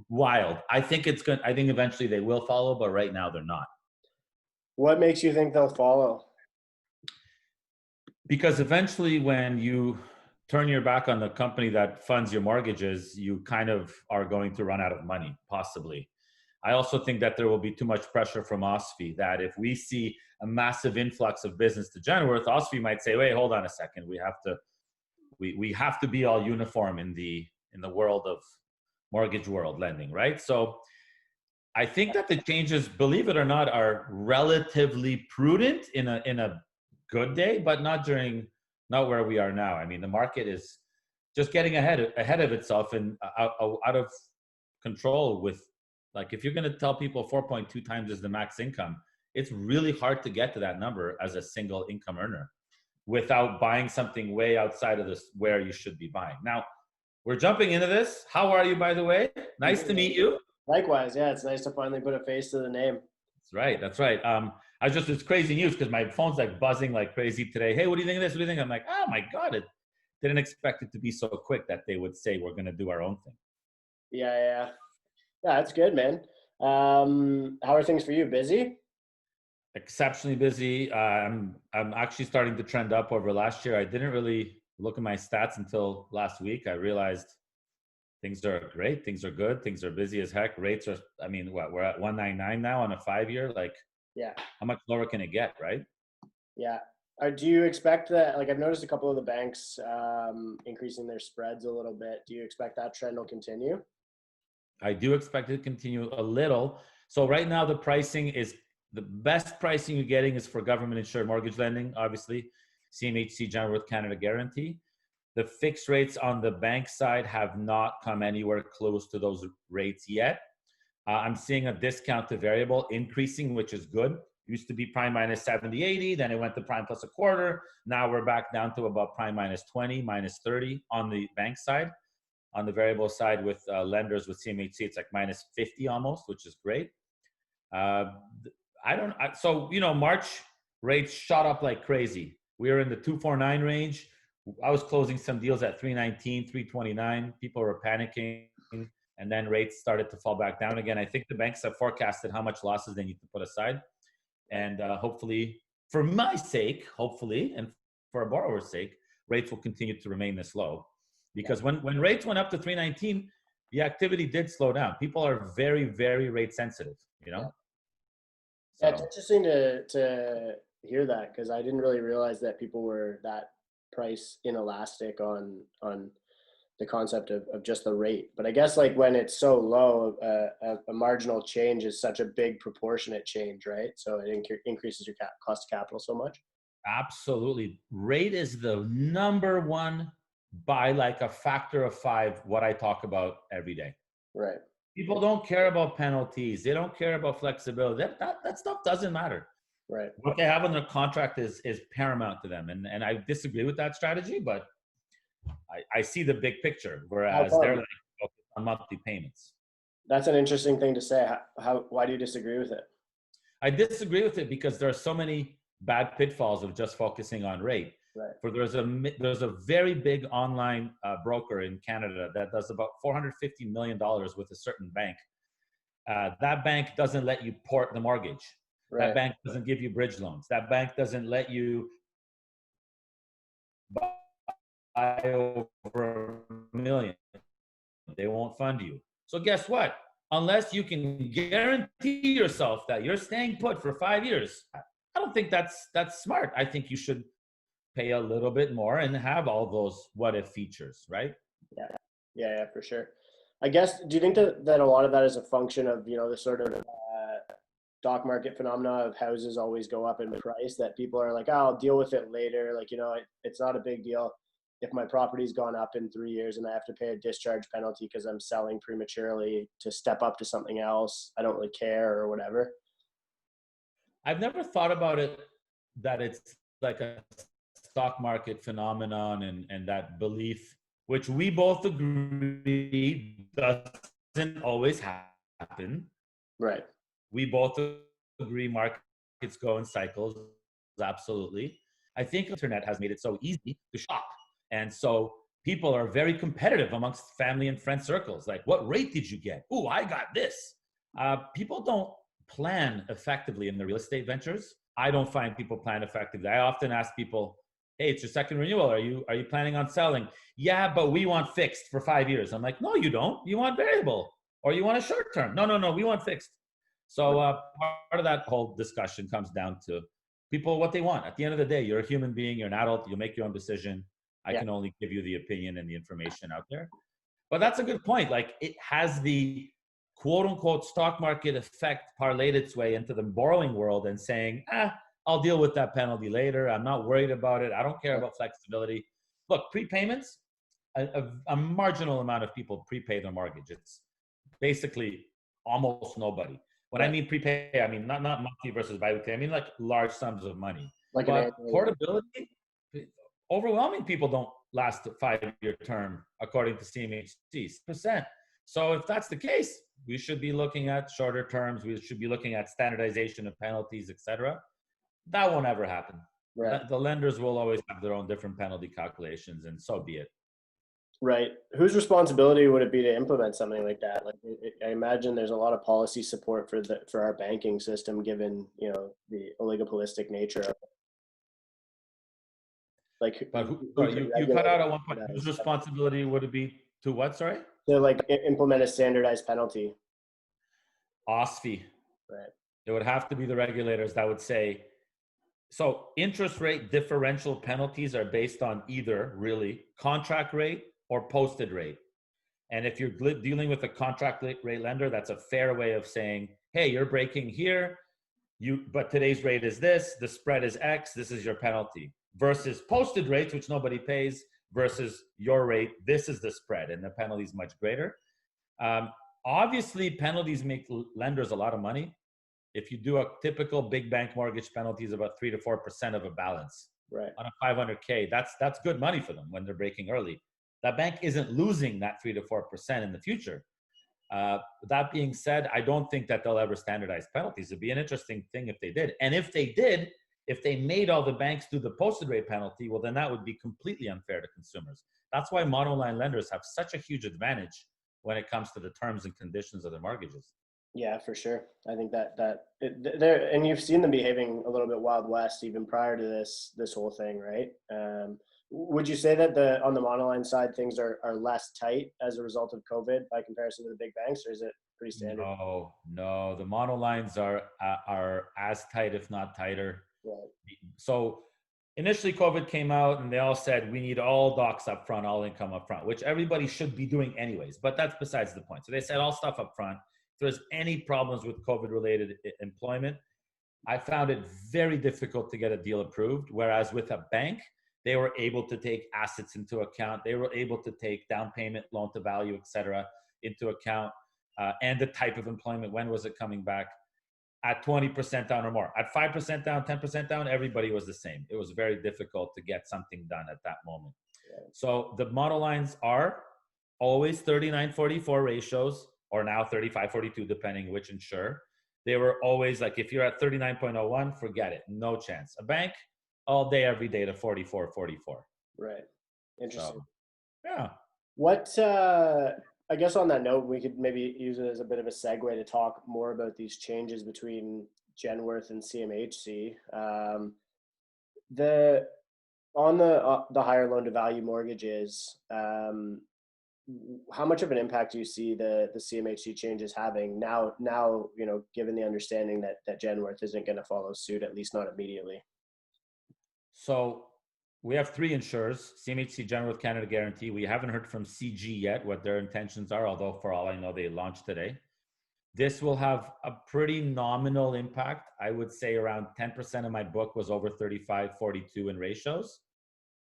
wild. I think it's good. I think eventually they will follow, but right now they're not. What makes you think they'll follow? Because eventually when you turn your back on the company that funds your mortgages, you kind of are going to run out of money, possibly. I also think that there will be too much pressure from OSFI, that if we see a massive influx of business to Genworth, OSFI might say, wait, hold on a second. We have to be all uniform in the world of mortgage world lending, right? So I think that the changes, believe it or not, are relatively prudent in a good day, but not where we are now. I mean, the market is just getting ahead of itself and out of control with, like, if you're going to tell people 4.2 times is the max income, it's really hard to get to that number as a single income earner without buying something way outside of this where you should be buying. Now, we're jumping into this. How are you, by the way? Nice to meet you. Likewise, yeah, it's nice to finally put a face to the name. That's right. That's right. It's crazy news because my phone's like buzzing like crazy today. Hey, what do you think of this? What do you think? I'm like, oh my God, it didn't expect it to be so quick that they would say we're going to do our own thing. Yeah. Yeah, that's good, man. How are things for you? Busy? Exceptionally busy. I'm actually starting to trend up over last year. I didn't really look at my stats until last week. I realized things are great. Things are good. Things are busy as heck. Rates are, I mean, we're at 199 now on a 5-year. Like, Yeah. how much lower can it get, right? Yeah. Do you expect that, like I've noticed a couple of the banks increasing their spreads a little bit. Do you expect that trend will continue? I do expect it to continue a little. So right now the pricing is, the best pricing you're getting is for government insured mortgage lending, obviously, CMHC, Genworth, Canada Guarantee. The fixed rates on the bank side have not come anywhere close to those rates yet. I'm seeing a discount to variable increasing, which is good. Used to be prime minus 70, 80, then it went to prime plus a quarter. Now we're back down to about prime minus 20, minus 30 on the bank side. On the variable side with lenders with CMHC, it's like minus 50 almost, which is great. So, March rates shot up like crazy. We were in the 249 range. I was closing some deals at 319, 329. People were panicking, and then rates started to fall back down again. I think the banks have forecasted how much losses they need to put aside. And hopefully, for my sake, and for a borrower's sake, rates will continue to remain this low. Because when rates went up to 319, the activity did slow down. People are very, very rate sensitive, Yeah. So. Yeah, it's interesting to hear that, because I didn't really realize that people were that price inelastic on the concept of just the rate. But I guess, like, when it's so low, a marginal change is such a big proportionate change, right? So it increases your cost of capital so much. Absolutely. Rate is the number one, by like a factor of 5, what I talk about every day. Right. People don't care about penalties. They don't care about flexibility. That stuff doesn't matter. Right. What they have on their contract is paramount to them. And I disagree with that strategy, but I see the big picture, whereas they're like focused on monthly payments. That's an interesting thing to say. Why do you disagree with it? I disagree with it because there are so many bad pitfalls of just focusing on rate. Right. There's a very big online broker in Canada that does about $450 million with a certain bank. That bank doesn't let you port the mortgage. Right. That bank doesn't give you bridge loans. That bank doesn't let you buy over $1 million. They won't fund you. So guess what? Unless you can guarantee yourself that you're staying put for 5 years, I don't think that's smart. I think you should pay a little bit more and have all those what if features, right? Yeah, for sure. I guess, do you think that a lot of that is a function of, the sort of stock market phenomena of houses always go up in price, that people are like, oh, I'll deal with it later. Like, it's not a big deal if my property's gone up in 3 years and I have to pay a discharge penalty because I'm selling prematurely to step up to something else. I don't really care, or whatever. I've never thought about it that it's like a stock market phenomenon and that belief, which we both agree doesn't always happen. Right. We both agree markets go in cycles. Absolutely. I think the internet has made it so easy to shop. And so people are very competitive amongst family and friend circles. Like, what rate did you get? Oh, I got this. People don't plan effectively in the real estate ventures. I don't find people plan effectively. I often ask people, hey, it's your second renewal. Are you planning on selling? Yeah, but we want fixed for 5 years. I'm like, no, you don't. You want variable, or you want a short term. No, we want fixed. So part of that whole discussion comes down to people what they want. At the end of the day, you're a human being, you're an adult, you make your own decision. I can only give you the opinion and the information out there. But that's a good point. Like, it has the quote unquote stock market effect parlayed its way into the borrowing world and saying, I'll deal with that penalty later. I'm not worried about it. I don't care about flexibility. Look, prepayments, a marginal amount of people prepay their mortgage. It's basically almost nobody. When I mean prepay, I mean not monthly versus biweekly. I mean like large sums of money. Like but portability, overwhelming people don't last a 5-year term, according to CMHC, percent. So if that's the case, we should be looking at shorter terms. We should be looking at standardization of penalties, etc. That won't ever happen. Right. The lenders will always have their own different penalty calculations, and so be it. Right. Whose responsibility would it be to implement something like that? Like, I imagine there's a lot of policy support for our banking system, given, you know, the oligopolistic nature of it. Like, but you cut out at one point. Whose responsibility would it be to what? Sorry. To like implement a standardized penalty. OSFI. Right. It would have to be the regulators that would say. So interest rate differential penalties are based on either really contract rate or posted rate. And if you're dealing with a contract rate lender, that's a fair way of saying, hey, you're breaking here, but today's rate is this, the spread is X, this is your penalty. Versus posted rates, which nobody pays, versus your rate, this is the spread, and the penalty is much greater. Obviously, penalties make lenders a lot of money. If you do a typical big bank mortgage penalty is about 3 to 4% of a balance. Right. On a 500K, that's good money for them when they're breaking early. That bank isn't losing that 3 to 4% in the future. That being said, I don't think that they'll ever standardize penalties. It'd be an interesting thing if they did. And if they did, if they made all the banks do the posted rate penalty, well, then that would be completely unfair to consumers. That's why monoline lenders have such a huge advantage when it comes to the terms and conditions of their mortgages. Yeah, for sure. I think there, and you've seen them behaving a little bit Wild West even prior to this whole thing, right? Would you say that on the monoline side things are less tight as a result of COVID by comparison to the big banks, or is it pretty standard? No, the monolines are as tight, if not tighter. Right. So initially COVID came out and they all said we need all docs up front, all income up front, which everybody should be doing anyways, but that's besides the point. So they said all stuff up front. If there's any problems with COVID related employment, I found it very difficult to get a deal approved. Whereas with a bank, they were able to take assets into account. They were able to take down payment, loan to value, et cetera, into account, and the type of employment, when was it coming back, at 20% down or more. At 5% down, 10% down, everybody was the same. It was very difficult to get something done at that moment. Yeah. So the monolines are always 39-44 ratios, or now 35-42, depending which insurer. They were always like, if you're at 39.01, forget it, no chance. A bank, all day, every day to 44-44. Right. Interesting. So, yeah. What, I guess on that note, we could maybe use it as a bit of a segue to talk more about these changes between Genworth and CMHC. On the higher loan to value mortgages, how much of an impact do you see the CMHC changes having now, you know, given the understanding that Genworth isn't going to follow suit, at least not immediately? So we have 3 insurers, CMHC, Genworth, Canada Guarantee. We haven't heard from CG yet what their intentions are, although for all I know, they launched today. This will have a pretty nominal impact. I would say around 10% of my book was over 35-42 in ratios.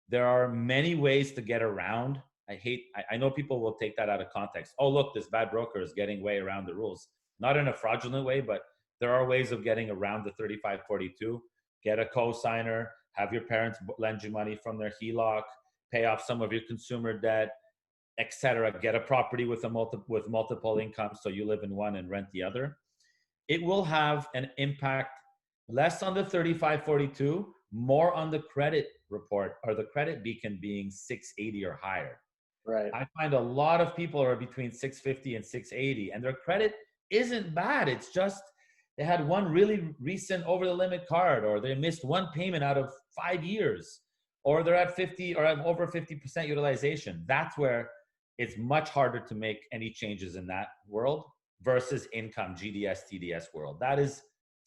There are many ways to get around. I know people will take that out of context. Oh, look, this bad broker is getting way around the rules. Not in a fraudulent way, but there are ways of getting around the 35-42. Get a co-signer, have your parents lend you money from their HELOC, pay off some of your consumer debt, etc. Get a property with multiple incomes, so you live in one and rent the other. It will have an impact less on the 35-42, more on the credit report or the credit beacon being 680 or higher. Right. I find a lot of people are between 650 and 680, and their credit isn't bad. It's just they had one really recent over the limit card, or they missed one payment out of 5 years, or they're at 50 or at over 50% utilization. That's where it's much harder to make any changes in that world versus income, GDS, TDS world. That is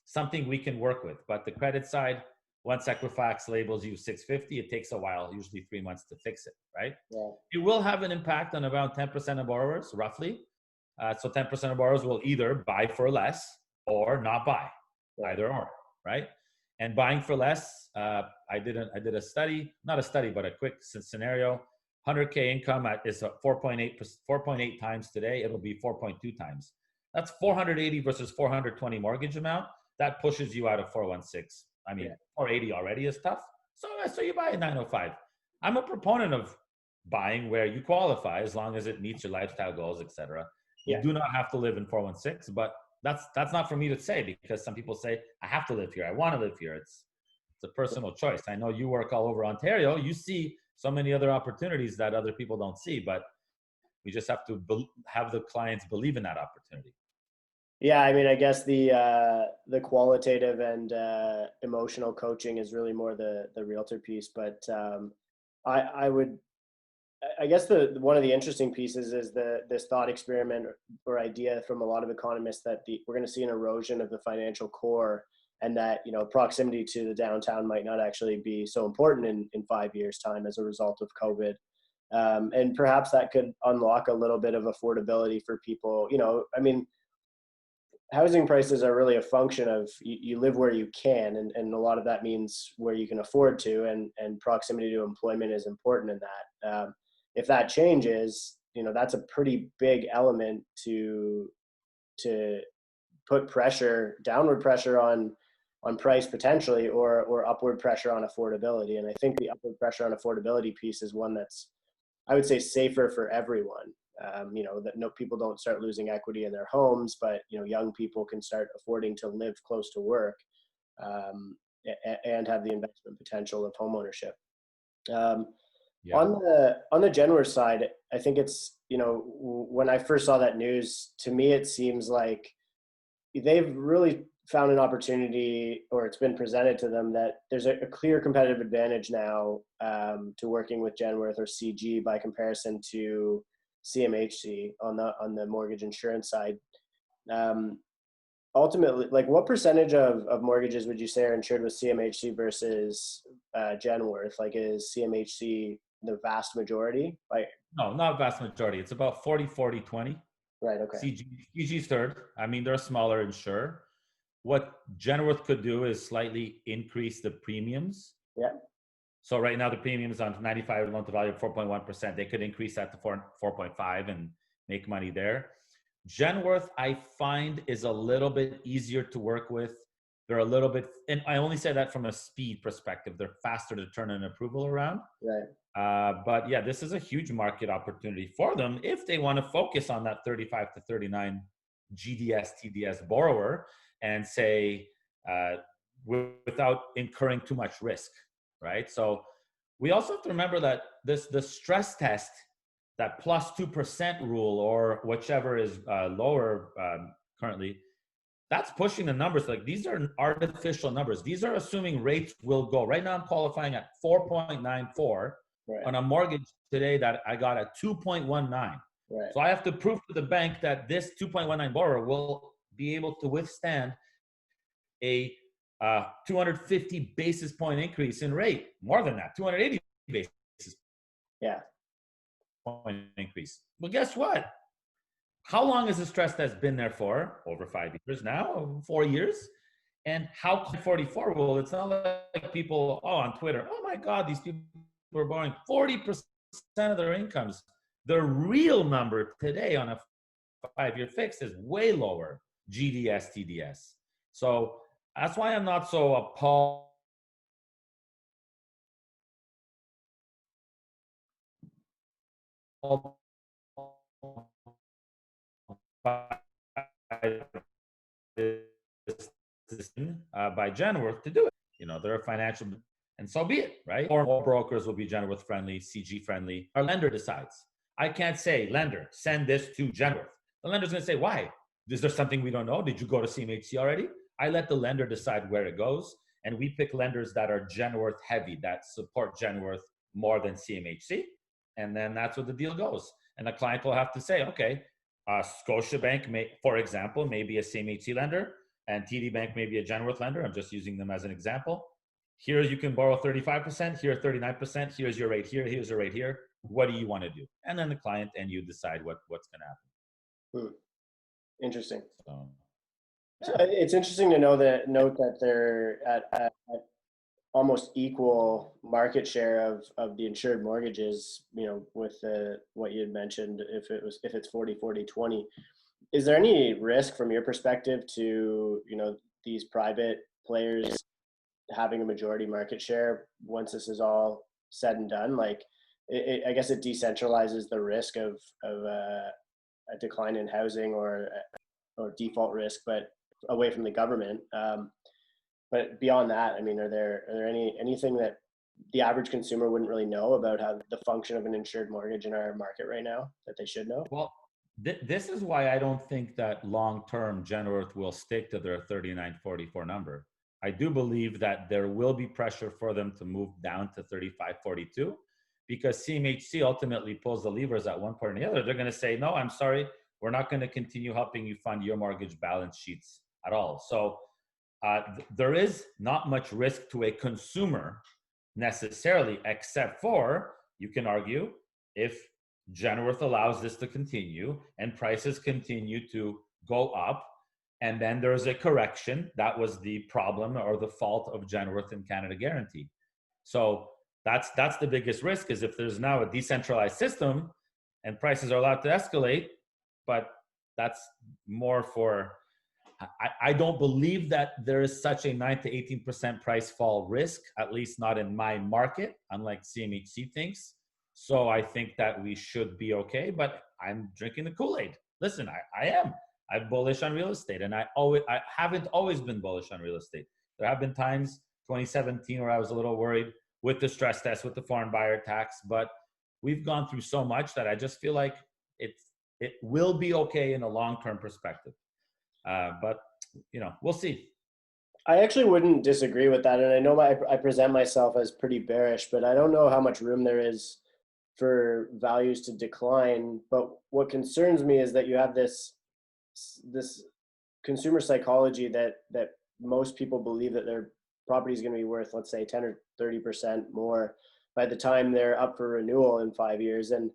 something we can work with. But the credit side, once Equifax labels you 650, it takes a while, usually 3 months to fix it, right? Yeah. It will have an impact on around 10% of borrowers, roughly. So 10% of borrowers will either buy for less or not buy, either or, right? And buying for less, I did a study, not a study, but a quick scenario. 100K income is 4.8 times today. It'll be 4.2 times. That's 480 versus 420 mortgage amount. That pushes you out of 416. I mean, 480 already is tough. So you buy a 905. I'm a proponent of buying where you qualify as long as it meets your lifestyle goals, etc. You do not have to live in 416, but that's not for me to say, because some people say, I have to live here. I want to live here. It's a personal choice. I know you work all over Ontario. You see so many other opportunities that other people don't see, but we just have to have the clients believe in that opportunity. Yeah, I mean, I guess the qualitative and emotional coaching is really more the realtor piece, but I guess one of the interesting pieces is this thought experiment or idea from a lot of economists that we're going to see an erosion of the financial core, and that, you know, proximity to the downtown might not actually be so important in 5 years' time as a result of COVID. And perhaps that could unlock a little bit of affordability for people. You know, I mean, housing prices are really a function of you live where you can, and a lot of that means where you can afford to, and proximity to employment is important in that. If that changes, you know, that's a pretty big element to put downward pressure on price potentially, or upward pressure on affordability. And I think the upward pressure on affordability piece is one that's, I would say, safer for everyone. You know, that people don't start losing equity in their homes, but, you know, young people can start affording to live close to work, and have the investment potential of homeownership. On the Genworth side, I think it's, you know, when I first saw that news, to me it seems like they've really found an opportunity, or it's been presented to them, that there's a clear competitive advantage now to working with Genworth or CG by comparison to CMHC on the mortgage insurance side. Ultimately, like, what percentage of mortgages would you say are insured with CMHC versus Genworth? Like, is CMHC the vast majority? Like, no, not vast majority. It's about 40-40-20. Right. Okay. CG's third. I mean, they're a smaller insurer. What Genworth could do is slightly increase the premiums. Yeah. So right now the premiums on 95 loan to value of 4.1%. They could increase that to 4.5 and make money there. Genworth, I find, is a little bit easier to work with. They're a little bit, and I only say that from a speed perspective. They're faster to turn an approval around. Right. But yeah, this is a huge market opportunity for them if they want to focus on that 35 to 39 GDS, TDS borrower, and say, without incurring too much risk, right? So we also have to remember that the stress test, that plus 2% rule, or whichever is lower currently, that's pushing the numbers. Like, these are artificial numbers. These are assuming rates will go. Right now I'm qualifying at 4.94 on a mortgage today that I got at 2.19. Right. So I have to prove to the bank that this 2.19 borrower will be able to withstand a 250 basis point increase in rate. More than that, 280 basis point increase. Well, guess what? How long has the stress test been there for? Over 5 years now, 4 years. And how 44? Well, it's not like people, on Twitter, oh my God, these people are borrowing 40% of their incomes. The real number today on a 5-year fix is way lower, GDS, TDS. So that's why I'm not so appalled by Genworth to do it. You know, they're a financial And so be it, right? Or more brokers will be Genworth friendly, CG friendly. Our lender decides. I can't say, lender, send this to Genworth. The lender's going to say, why? Is there something we don't know? Did you go to CMHC already? I let the lender decide where it goes. And we pick lenders that are Genworth heavy, that support Genworth more than CMHC. And then that's what the deal goes. And the client will have to say, okay, Scotiabank, for example, may be a CMHC lender, and TD Bank may be a Genworth lender. I'm just using them as an example. Here you can borrow 35%, here 39%, here's your rate here, here's your rate here. What do you want to do? And then the client and you decide what's going to happen. Interesting. So, So it's interesting to note that they're at almost equal market share of the insured mortgages, with what you had mentioned, if it's 40-40-20. Is there any risk from your perspective to, these private players having a majority market share once this is all said and done? Like, I guess it decentralizes the risk of a decline in housing or default risk, but away from the government. But beyond that, I mean, are there anything that the average consumer wouldn't really know about how the function of an insured mortgage in our market right now that they should know? Well, this is why I don't think that long-term Genworth will stick to their 39.44 number. I do believe that there will be pressure for them to move down to 35.42 because CMHC ultimately pulls the levers at one point or the other. They're going to say, no, I'm sorry, we're not going to continue helping you fund your mortgage balance sheets at all. So there is not much risk to a consumer necessarily, except for, you can argue, if Genworth allows this to continue and prices continue to go up, and then there's a correction. That was the problem or the fault of Genworth and Canada Guarantee. So that's the biggest risk, is if there's now a decentralized system and prices are allowed to escalate, but that's more for, I don't believe that there is such a 9 to 18% price fall risk, at least not in my market, unlike CMHC thinks. So I think that we should be okay, but I'm drinking the Kool-Aid. Listen, I am. I'm bullish on real estate, and I haven't always been bullish on real estate. There have been times, 2017, where I was a little worried with the stress test, with the foreign buyer tax, but we've gone through so much that I just feel like it will be okay in a long-term perspective. But we'll see. I actually wouldn't disagree with that, and I know I present myself as pretty bearish, but I don't know how much room there is for values to decline. But what concerns me is that you have this consumer psychology that most people believe that their property is going to be worth, let's say, 10 or 30% more by the time they're up for renewal in 5 years, and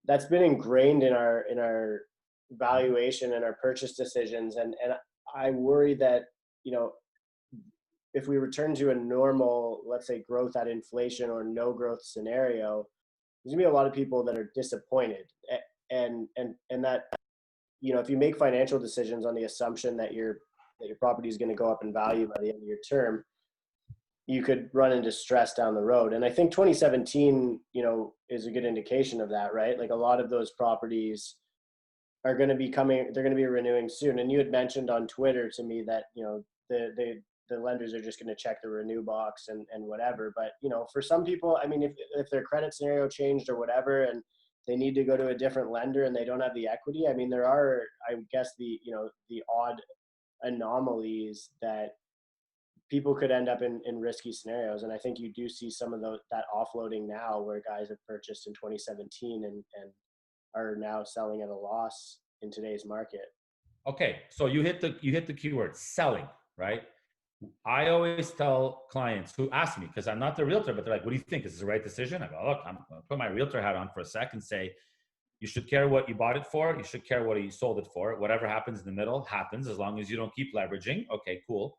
that's been ingrained in our valuation and our purchase decisions. And I worry that, if we return to a normal, let's say, growth at inflation or no growth scenario, there's gonna be a lot of people that are disappointed. And that, if you make financial decisions on the assumption that your property is going to go up in value by the end of your term, you could run into stress down the road. And I think 2017, is a good indication of that, right? Like, a lot of those properties are going to be they're going to be renewing soon. And you had mentioned on Twitter to me that, the lenders are just going to check the renew box and whatever. But, for some people, I mean, if their credit scenario changed or whatever, and they need to go to a different lender and they don't have the equity, I mean, there are, I guess, the odd anomalies that people could end up in risky scenarios. And I think you do see some of that offloading now, where guys have purchased in 2017 and are now selling at a loss in today's market. Okay, so you hit the keyword, selling, right? I always tell clients who ask me, because I'm not the realtor, but they're like, what do you think? Is this the right decision? I go, look, I'm going to put my realtor hat on for a sec and say, you should care what you bought it for. You should care what you sold it for. Whatever happens in the middle happens, as long as you don't keep leveraging. Okay, cool.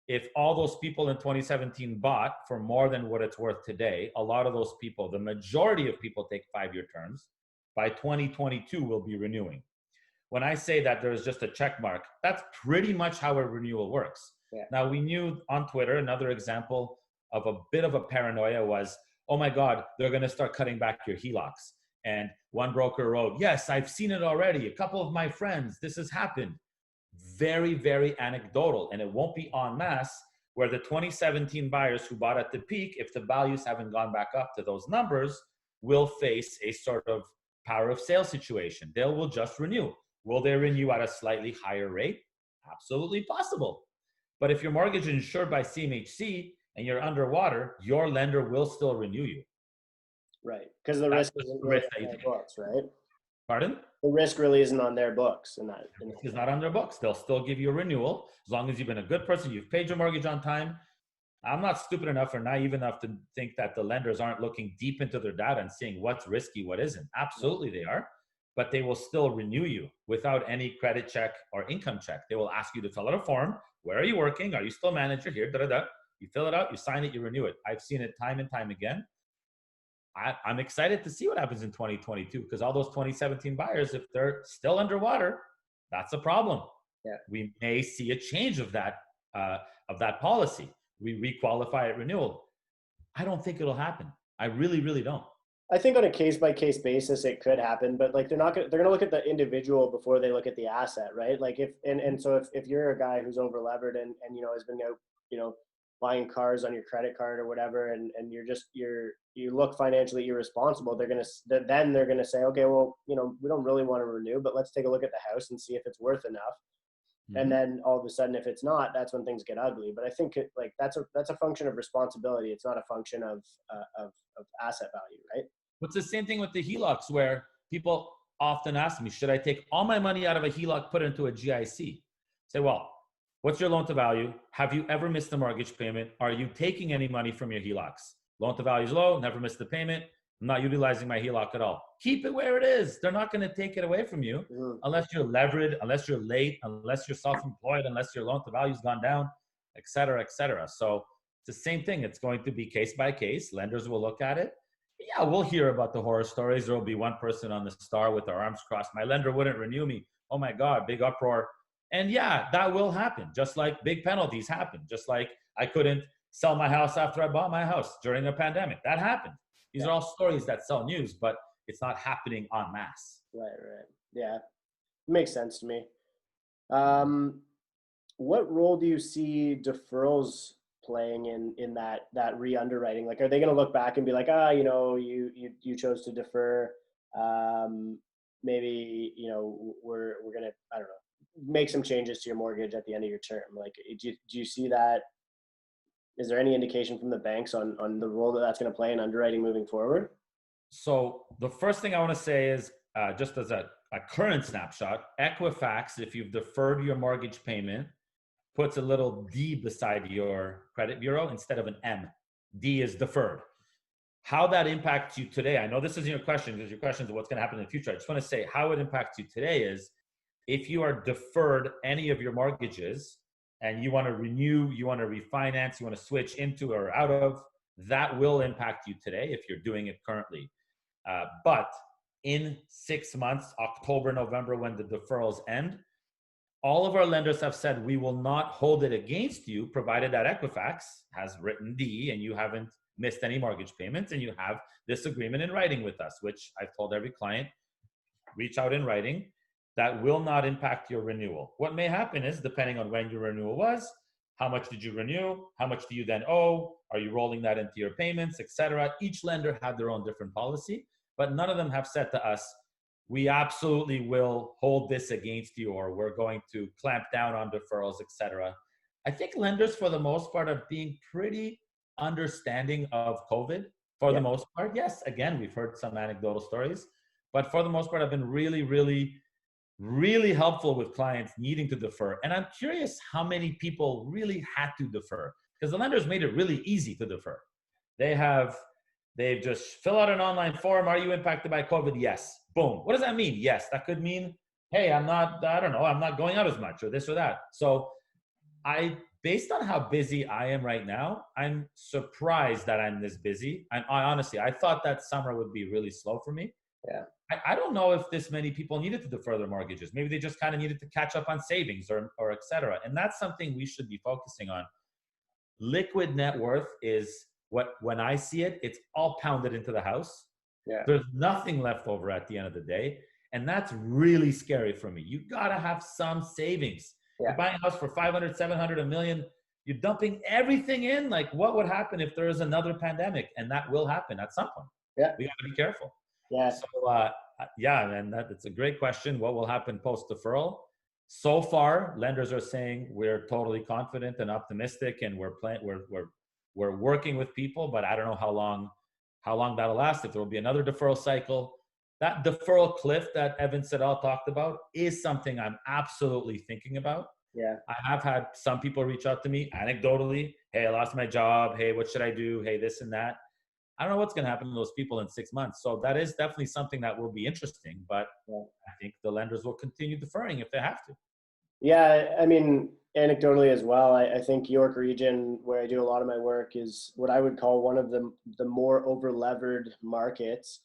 If all those people in 2017 bought for more than what it's worth today, a lot of those people, the majority of people, take 5-year terms. By 2022, will be renewing. When I say that there's just a check mark, that's pretty much how a renewal works. Yeah. Now, we knew on Twitter, another example of a bit of a paranoia was, oh my God, they're going to start cutting back your HELOCs. And one broker wrote, yes, I've seen it already. A couple of my friends, this has happened. Very, very anecdotal, and it won't be en masse, where the 2017 buyers who bought at the peak, if the values haven't gone back up to those numbers, will face a sort of power of sale situation. They will just renew. Will they renew at a slightly higher rate? Absolutely possible. But if your mortgage is insured by CMHC and you're underwater, your lender will still renew you. Right. Because the That's risk isn't the really risk that on you their take. books, right? Pardon? The risk really isn't on their books in that. It's not on their books. They'll still give you a renewal as long as you've been a good person, you've paid your mortgage on time. I'm not stupid enough or naive enough to think that the lenders aren't looking deep into their data and seeing what's risky, what isn't. Absolutely they are, but they will still renew you without any credit check or income check. They will ask you to fill out a form. Where are you working? Are you still manager here? Da, da, da. You fill it out, you sign it, you renew it. I've seen it time and time again. I'm excited to see what happens in 2022 because all those 2017 buyers, if they're still underwater, that's a problem. Yeah. We may see a change of that policy. We requalify at renewal. I don't think it'll happen. I really, really don't. I think on a case by case basis it could happen, but like they're going to look at the individual before they look at the asset, right? Like if you're a guy who's over levered and has been out, buying cars on your credit card or whatever, and you look financially irresponsible, they're going to say, okay, well, we don't really want to renew, but let's take a look at the house and see if it's worth enough. Mm-hmm. And then all of a sudden, if it's not, that's when things get ugly. But I think that's a function of responsibility. It's not a function of asset value, right? It's the same thing with the HELOCs, where people often ask me, should I take all my money out of a HELOC, put it into a GIC? Say, well, what's your loan to value? Have you ever missed a mortgage payment? Are you taking any money from your HELOCs? Loan to value is low, never missed a payment. I'm not utilizing my HELOC at all. Keep it where it is. They're not going to take it away from you unless you're levered, unless you're late, unless you're self-employed, unless your loan to value's gone down, et cetera, et cetera. So it's the same thing. It's going to be case by case. Lenders will look at it. Yeah, we'll hear about the horror stories. There will be one person on the Star with their arms crossed. My lender wouldn't renew me. Oh my God, big uproar. And yeah, that will happen. Just like big penalties happen. Just like I couldn't sell my house after I bought my house during a pandemic. That happened. These are all stories that sell news, but it's not happening en masse. Right. Yeah, makes sense to me. What role do you see deferrals playing in that re-underwriting? Like, are they going to look back and be like, you chose to defer? Maybe we're going to, I don't know, make some changes to your mortgage at the end of your term. Like, do you see that? Is there any indication from the banks on the role that's going to play in underwriting moving forward? So the first thing I want to say is, just as a current snapshot, Equifax, if you've deferred your mortgage payment, puts a little D beside your credit bureau instead of an M. D is deferred. How that impacts you today, I know this isn't your question, because your question is what's going to happen in the future. I just want to say how it impacts you today is, if you are deferred any of your mortgages and you want to renew, you want to refinance, you want to switch into or out of, that will impact you today if you're doing it currently. But in 6 months, October, November, when the deferrals end, all of our lenders have said we will not hold it against you, provided that Equifax has written D and you haven't missed any mortgage payments and you have this agreement in writing with us, which I've told every client, reach out in writing. That will not impact your renewal. What may happen is, depending on when your renewal was, how much did you renew? How much do you then owe? Are you rolling that into your payments, etc.? Each lender had their own different policy, but none of them have said to us, we absolutely will hold this against you, or we're going to clamp down on deferrals, etc. I think lenders, for the most part, are being pretty understanding of COVID. For the most part, yes. Again, we've heard some anecdotal stories, but for the most part, I've been really, really, really helpful with clients needing to defer. And I'm curious how many people really had to defer, because the lenders made it really easy to defer. They've just fill out an online form. Are you impacted by COVID? Yes. Boom. What does that mean? Yes. That could mean, hey, I'm not going out as much, or this or that. So based on how busy I am right now, I'm surprised that I'm this busy. I honestly, I thought that summer would be really slow for me. Yeah. I don't know if this many people needed to defer their mortgages. Maybe they just kind of needed to catch up on savings or et cetera. And that's something we should be focusing on. Liquid net worth is when I see it, it's all pounded into the house. Yeah. There's nothing left over at the end of the day. And that's really scary for me. You got to have some savings. Yeah. You're buying a house for 500, 700, $1 million. You're dumping everything in. Like, what would happen if there is another pandemic? And that will happen at some point. Yeah. We got to be careful. Yeah. So, yeah, and it's a great question. What will happen post deferral? So far, lenders are saying we're totally confident and optimistic, and we're working with people, but I don't know how long that'll last. If there will be another deferral cycle, that deferral cliff that Evan Siddall talked about is something I'm absolutely thinking about. Yeah. I have had some people reach out to me anecdotally. Hey, I lost my job. Hey, what should I do? Hey, this and that. I don't know what's going to happen to those people in 6 months. So that is definitely something that will be interesting. But Yeah. I think the lenders will continue deferring if they have to. Yeah, I mean, anecdotally as well, I think York Region, where I do a lot of my work, is what I would call one of the more over-levered markets.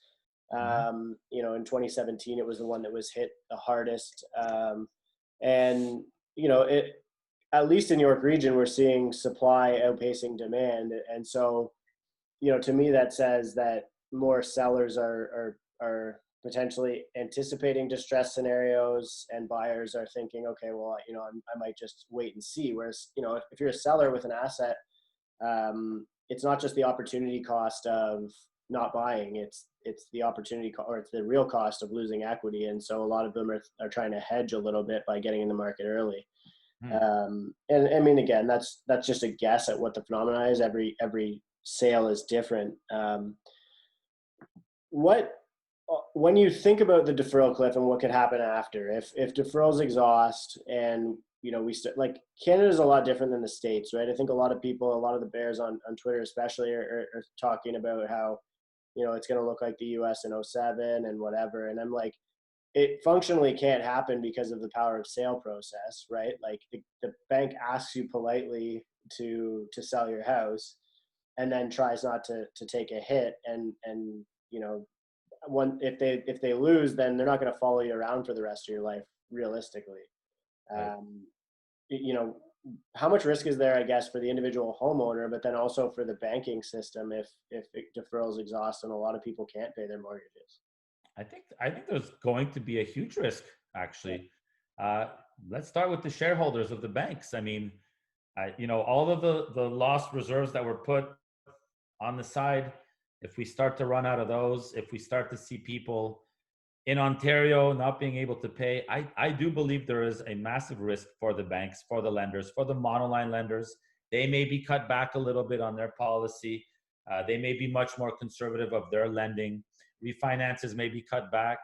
Mhm. In 2017, it was the one that was hit the hardest. And, it, at least in York Region, we're seeing supply outpacing demand. And so, to me, that says that more sellers are potentially anticipating distress scenarios, and buyers are thinking, okay, well, I might just wait and see. Whereas, if you're a seller with an asset, it's not just the opportunity cost of not buying; it's the opportunity or it's the real cost of losing equity. And so, a lot of them are trying to hedge a little bit by getting in the market early. Hmm. And I mean, again, that's just a guess at what the phenomena is. Every sale is different. What When you think about the deferral cliff and what could happen after, if deferrals exhaust, and like, Canada's a lot different than the States, right? I think a lot of people, a lot of the bears on Twitter especially, are talking about how it's going to look like the US in '07 and whatever. And I'm like, it functionally can't happen because of the power of sale process, right? Like, the bank asks you politely to sell your house, and then tries not to take a hit. And one if they lose, then they're not going to follow you around for the rest of your life, realistically. Right. um, you know how much risk is there, I guess, for the individual homeowner, but then also for the banking system if deferrals exhaust and a lot of people can't pay their mortgages? I think there's going to be a huge risk, actually. Uh, let's start with the shareholders of the banks. I mean, all of the lost reserves that were put on the side, if we start to run out of those, if we start to see people in Ontario not being able to pay, I do believe there is a massive risk for the banks, for the lenders, for the monoline lenders. They may be cut back a little bit on their policy. They may be much more conservative of their lending. Refinances may be cut back.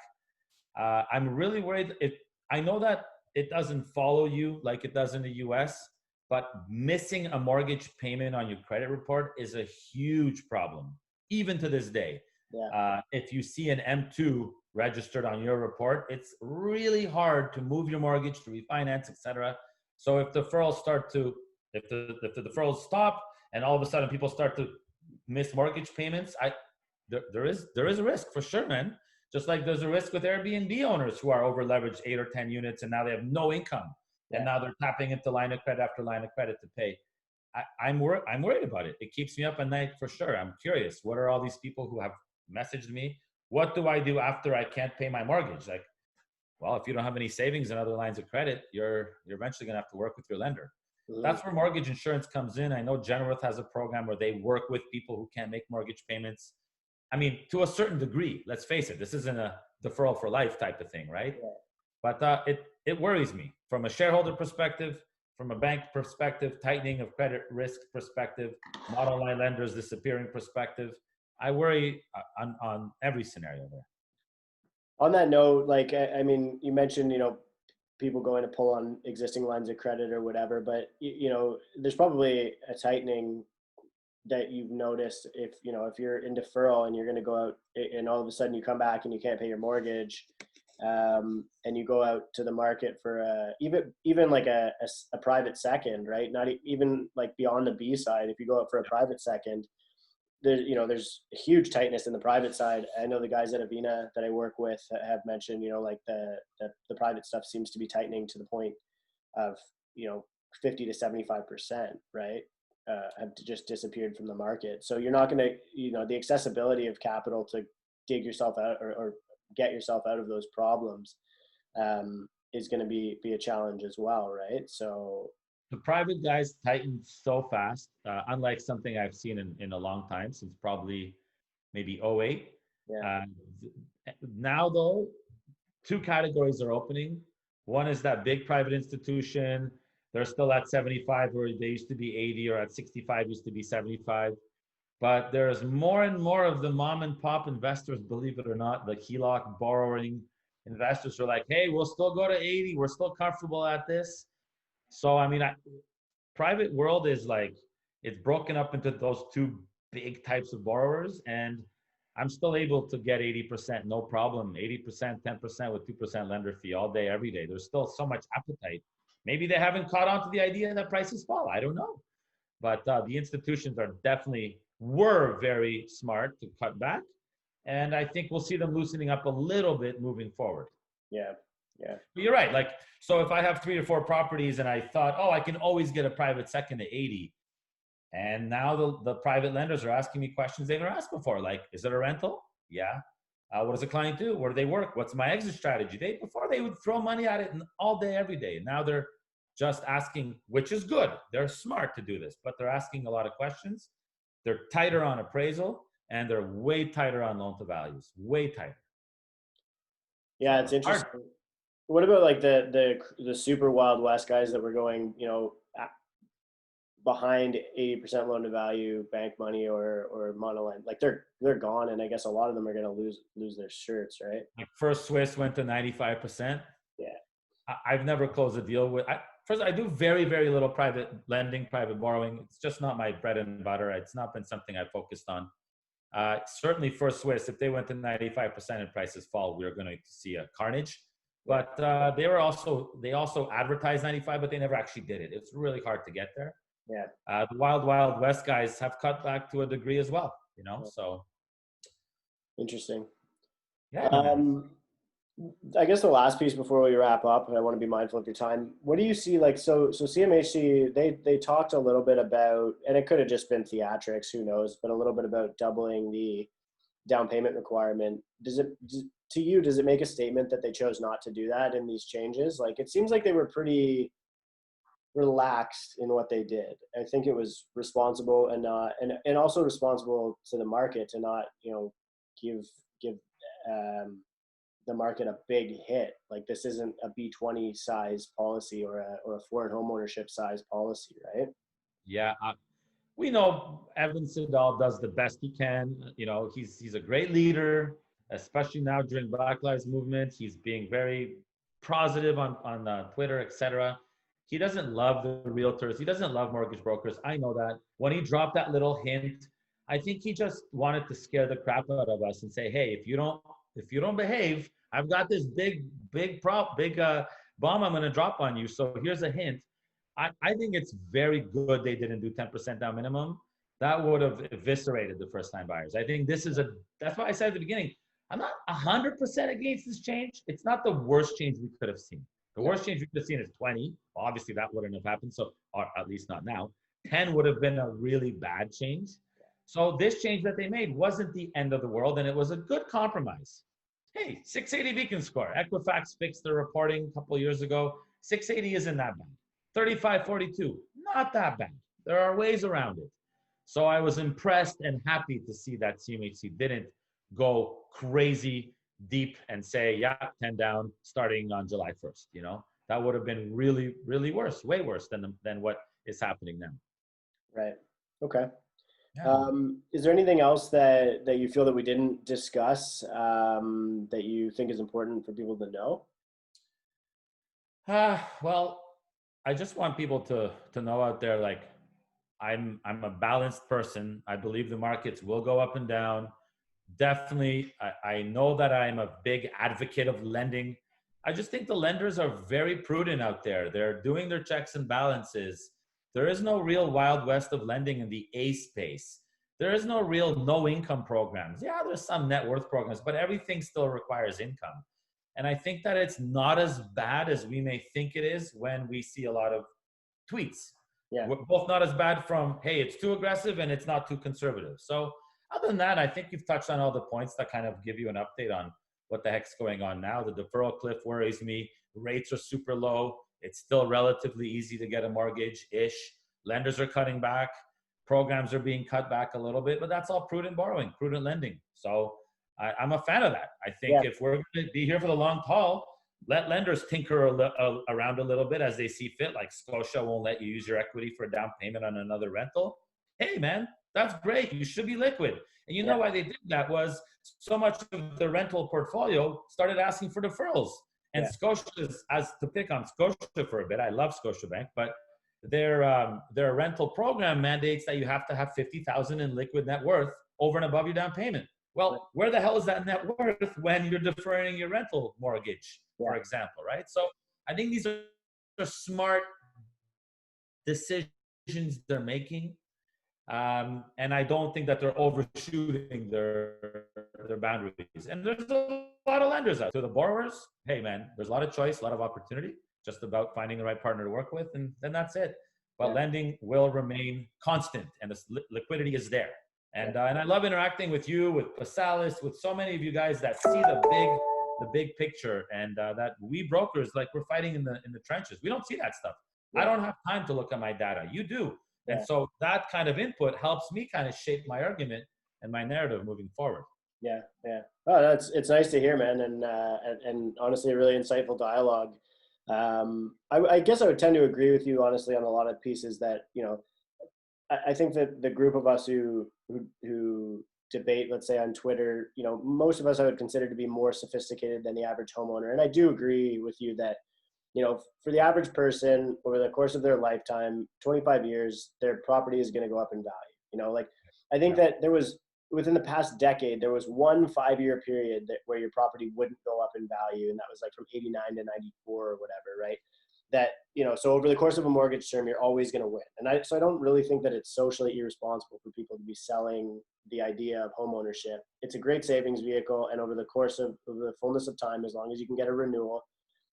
I'm really worried. I know that it doesn't follow you like it does in the US, but missing a mortgage payment on your credit report is a huge problem, even to this day. Yeah. If you see an M2 registered on your report, it's really hard to move your mortgage, to refinance, etc. So if the deferrals stop and all of a sudden people start to miss mortgage payments, there is a risk for sure, man. Just like there's a risk with Airbnb owners who are over leveraged 8 or 10 units and now they have no income, and Yeah. now they're tapping into line of credit after line of credit to pay. I'm worried about it. It keeps me up at night for sure. I'm curious. What are all these people who have messaged me? What do I do after I can't pay my mortgage? Like, well, if you don't have any savings and other lines of credit, you're eventually going to have to work with your lender. Mhm. That's where mortgage insurance comes in. I know Genworth has a program where they work with people who can't make mortgage payments. I mean, to a certain degree, let's face it, this isn't a deferral for life type of thing, right? Yeah. But it worries me from a shareholder perspective, from a bank perspective, tightening of credit risk perspective, monoline lenders disappearing perspective. I worry on every scenario there. On that note, like, I mean, you mentioned, people going to pull on existing lines of credit or whatever, but there's probably a tightening that you've noticed if you're in deferral and you're going to go out, and all of a sudden you come back and you can't pay your mortgage, and you go out to the market for even like a private second, right? Not even like beyond the B side. If you go out for a private second, there's a huge tightness in the private side. I know the guys at Avina that I work with have mentioned, like the private stuff seems to be tightening to the point of 50 to 75%, right? Have just disappeared from the market. So you're not going to, the accessibility of capital to dig yourself out, or get yourself out of those problems, is going to be a challenge as well, right? So the private guys tightened so fast, unlike something I've seen in a long time, since probably maybe '08. Yeah. Uh, Now, though, two categories are opening. One is that big private institution. They're still at 75, where they used to be 80, or at 65, used to be 75. But there's more and more of the mom and pop investors, believe it or not, the HELOC borrowing investors are like, hey, we'll still go to 80. We're still comfortable at this. So, I mean, private world is like, it's broken up into those two big types of borrowers. And I'm still able to get 80%, no problem. 80%, 10% with 2% lender fee all day, every day. There's still so much appetite. Maybe they haven't caught on to the idea that prices fall. I don't know. But the institutions were very smart to cut back. And I think we'll see them loosening up a little bit moving forward. Yeah. Yeah. But you're right. Like, so if I have 3 or 4 properties and I thought, oh, I can always get a private second at 80. And now the private lenders are asking me questions they never asked before. Like, is it a rental? Yeah. What does the client do? Where do they work? What's my exit strategy? Before they would throw money at it all day, every day. And now they're just asking, which is good. They're smart to do this, but they're asking a lot of questions. They're tighter on appraisal, and they're way tighter on loan to values. Way tighter. Yeah, it's interesting. What about like the super Wild West guys that were going, behind 80% loan to value, bank money or monolend? Like they're gone, and I guess a lot of them are going to lose their shirts, right? Like First Swiss went to 95%. Yeah. I've never closed a deal with. First, I do very, very little private lending, private borrowing. It's just not my bread and butter. It's not been something I focused on. Certainly First Swiss, if they went to 95% and prices fall, we're going to see a carnage. But they also advertised 95, but they never actually did it. It's really hard to get there. Yeah. The Wild West guys have cut back to a degree as well, so. Interesting. Yeah. I guess the last piece before we wrap up, and I want to be mindful of your time. What do you see like, so CMHC, they talked a little bit about, and it could have just been theatrics, who knows, but a little bit about doubling the down payment requirement. Does it make a statement that they chose not to do that in these changes? Like, it seems like they were pretty relaxed in what they did. I think it was responsible and also responsible to the market to not, give the market a big hit. Like, this isn't a B20 size policy or a foreign home ownership size policy, right? Yeah. We know Evan Siddall does the best he can. He's a great leader, especially now during Black Lives Movement. He's being very positive on Twitter, etc. He doesn't love the realtors. He doesn't love mortgage brokers. I know that. When he dropped that little hint, I think he just wanted to scare the crap out of us and say, hey, if you don't behave, I've got this big bomb I'm going to drop on you. So here's a hint. I think it's very good they didn't do 10% down minimum. That would have eviscerated the first-time buyers. I think that's why I said at the beginning, I'm not 100% against this change. It's not the worst change we could have seen. The worst change we could have seen is 20. Obviously, that wouldn't have happened, or at least not now. 10 would have been a really bad change. So this change that they made wasn't the end of the world, and it was a good compromise. Hey, 680 beacon score. Equifax fixed their reporting a couple of years ago. 680 isn't that bad. 3542, not that bad. There are ways around it. So I was impressed and happy to see that CMHC didn't go crazy deep and say, yeah, 10 down starting on July 1st. That would have been really, really worse, way worse than what is happening now. Right. Okay. Yeah. Is there anything else that you feel that we didn't discuss that you think is important for people to know? Well, I just want people to know out there, like, I'm a balanced person. I believe the markets will go up and down. Definitely, I know that I'm a big advocate of lending. I just think the lenders are very prudent out there. They're doing their checks and balances. There is no real Wild West of lending in the A space. There is no real no income programs. Yeah, there's some net worth programs, but everything still requires income. And I think that it's not as bad as we may think it is when we see a lot of tweets. Yeah. We're both not as bad from, hey, it's too aggressive and it's not too conservative. So other than that, I think you've touched on all the points that kind of give you an update on what the heck's going on now. The deferral cliff worries me. Rates are super low. It's still relatively easy to get a mortgage-ish. Lenders are cutting back. Programs are being cut back a little bit, but that's all prudent borrowing, prudent lending. So I'm a fan of that. I think if we're going to be here for the long haul, let lenders tinker around a little bit as they see fit. Like Scotia won't let you use your equity for a down payment on another rental. Hey, man, that's great. You should be liquid. And you know why they did that was so much of the rental portfolio started asking for deferrals. And Scotia, as to pick on Scotia for a bit, I love Scotiabank, but their rental program mandates that you have to have $50,000 in liquid net worth over and above your down payment. Well, where the hell is that net worth when you're deferring your rental mortgage, for example, right? So I think these are smart decisions they're making. And I don't think that they're overshooting their boundaries. And there's a lot of lenders out. To the borrowers, hey man, there's a lot of choice, a lot of opportunity, just about finding the right partner to work with, and then that's it. But lending will remain constant, and the liquidity is there. And I love interacting with you, with Pasalis, with so many of you guys that see the big picture, and that we brokers, like, we're fighting in the trenches. We don't see that stuff. I don't have time to look at my data. You do. And so that kind of input helps me kind of shape my argument and my narrative moving forward. Yeah. Oh, it's nice to hear, man. And honestly, a really insightful dialogue. I guess I would tend to agree with you, honestly, on a lot of pieces that, I think that the group of us who debate, let's say on Twitter, most of us I would consider to be more sophisticated than the average homeowner. And I do agree with you that, for the average person over the course of their lifetime, 25 years, their property is going to go up in value. I think that within the past decade, there was 1 5-year period where your property wouldn't go up in value. And that was like from 89 to 94 or whatever, right? That, so over the course of a mortgage term, you're always going to win. And so I don't really think that it's socially irresponsible for people to be selling the idea of home ownership. It's a great savings vehicle. And over the course of the fullness of time, as long as you can get a renewal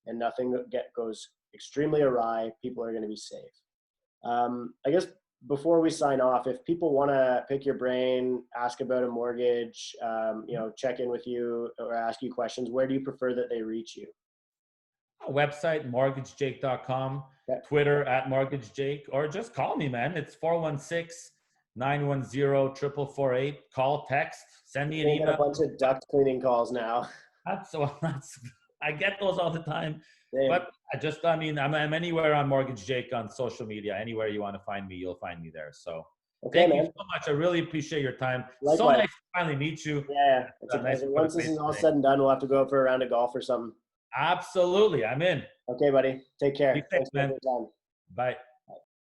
and nothing goes extremely awry, people are going to be safe. I guess before we sign off, if people want to pick your brain, ask about a mortgage, check in with you or ask you questions, where do you prefer that they reach you? Website, mortgagejake.com, Twitter @mortgagejake, or just call me, man. It's 416-910-4448. Call, text, send me an email. A bunch of duct cleaning calls now. I get those all the time. Same. But I'm anywhere on Mortgage Jake on social media. Anywhere you want to find me, you'll find me there. So thank you so much. I really appreciate your time. Likewise. So nice to finally meet you. Yeah, it's a pleasure. Once this is all said and done, we'll have to go for a round of golf or something. Absolutely. I'm in. Okay, buddy. Take care. Thanks, man. Bye.